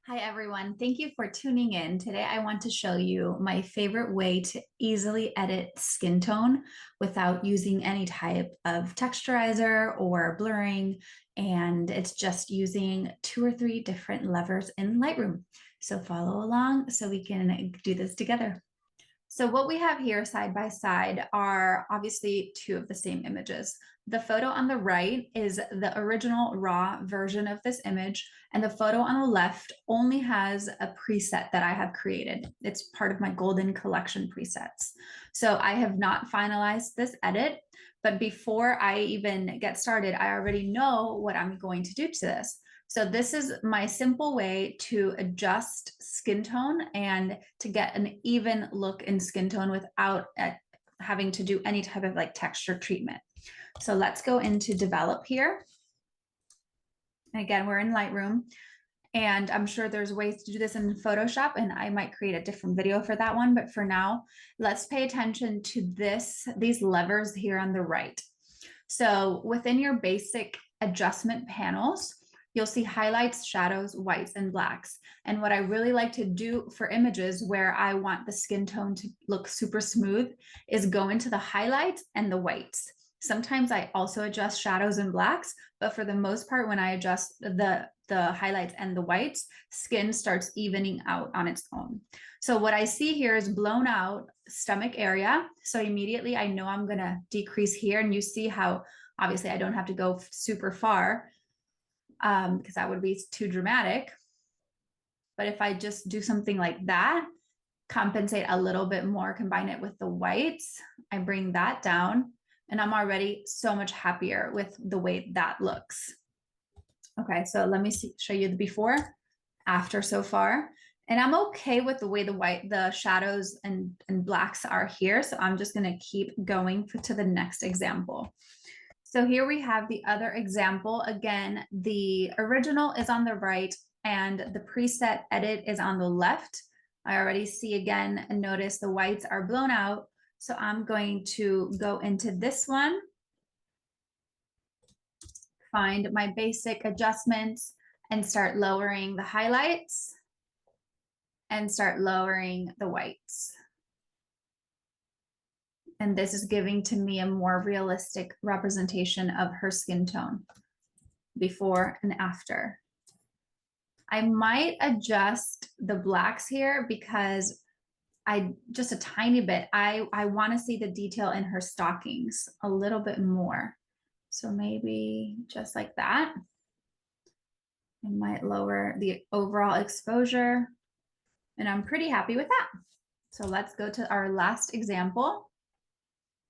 Hi everyone, thank you for tuning in. Today I want to show you my favorite way to easily edit skin tone without using any type of texturizer or blurring, and it's just using 2 or 3 different levers in Lightroom. So follow along so we can do this together. So what we have here side by side are obviously two of the same images. The photo on the right is the original raw version of this image, and the photo on the left only has a preset that I have created. It's part of my Golden Collection presets. So I have not finalized this edit, but before I even get started, I already know what I'm going to do to this. So this is my simple way to adjust skin tone and to get an even look in skin tone without having to do any type of like texture treatment. So let's go into develop here. Again, we're in Lightroom, and I'm sure there's ways to do this in Photoshop, and I might create a different video for that one. But for now, let's pay attention to these levers here on the right. So within your basic adjustment panels, you'll see highlights, shadows, whites, and blacks. And what I really like to do for images where I want the skin tone to look super smooth is go into the highlights and the whites. Sometimes I also adjust shadows and blacks, but for the most part, when I adjust the highlights and the whites, skin starts evening out on its own. So what I see here is blown out stomach area. So immediately I know I'm gonna decrease here, and you see how obviously I don't have to go super far because that would be too dramatic. But if I just do something like that, compensate a little bit more, combine it with the whites, I bring that down, and I'm already so much happier with the way that looks. Okay, so let me show you the before, after so far. And I'm okay with the way the shadows and blacks are here. So I'm just gonna keep going to the next example. So here we have the other example. Again, the original is on the right and the preset edit is on the left. I already see again and notice the whites are blown out. So I'm going to go into this one, find my basic adjustments, and start lowering the highlights and start lowering the whites. And this is giving to me a more realistic representation of her skin tone before and after. I might adjust the blacks here because just a tiny bit, I want to see the detail in her stockings a little bit more. So maybe just like that. I might lower the overall exposure, and I'm pretty happy with that. So let's go to our last example.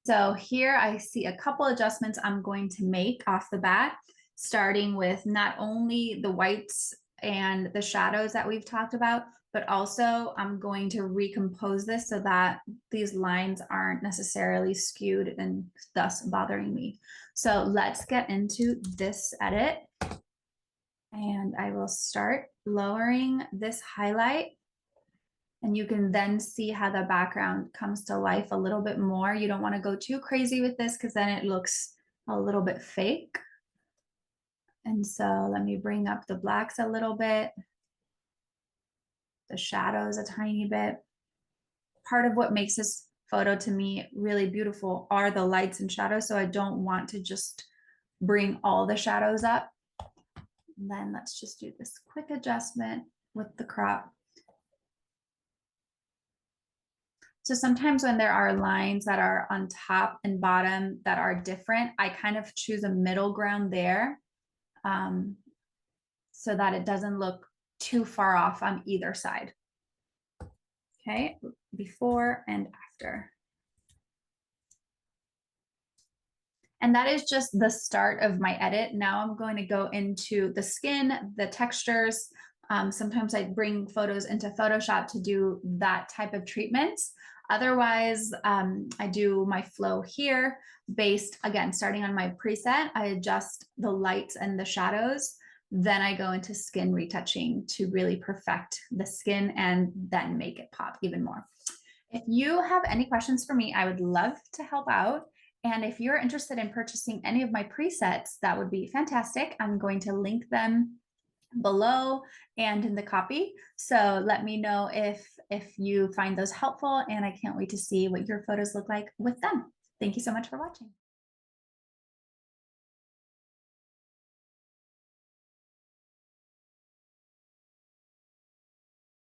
So here I see a couple adjustments I'm going to make off the bat, starting with not only the whites and the shadows that we've talked about, but also I'm going to recompose this so that these lines aren't necessarily skewed and thus bothering me. So let's get into this edit. And I will start lowering this highlight. And you can then see how the background comes to life a little bit more. You don't want to go too crazy with this because then it looks a little bit fake. And so let me bring up the blacks a little bit, the shadows a tiny bit. Part of what makes this photo to me really beautiful are the lights and shadows. So I don't want to just bring all the shadows up. And then let's just do this quick adjustment with the crop. So sometimes when there are lines that are on top and bottom that are different, I kind of choose a middle ground there so that it doesn't look too far off on either side. Okay, before and after. And that is just the start of my edit. Now I'm going to go into the skin, the textures. Sometimes I bring photos into Photoshop to do that type of treatments. Otherwise, I do my flow here based, again, starting on my preset. I adjust the lights and the shadows. Then I go into skin retouching to really perfect the skin and then make it pop even more. If you have any questions for me, I would love to help out. And if you're interested in purchasing any of my presets, that would be fantastic. I'm going to link them below and in the copy. So let me know if you find those helpful, and I can't wait to see what your photos look like with them. Thank you so much for watching.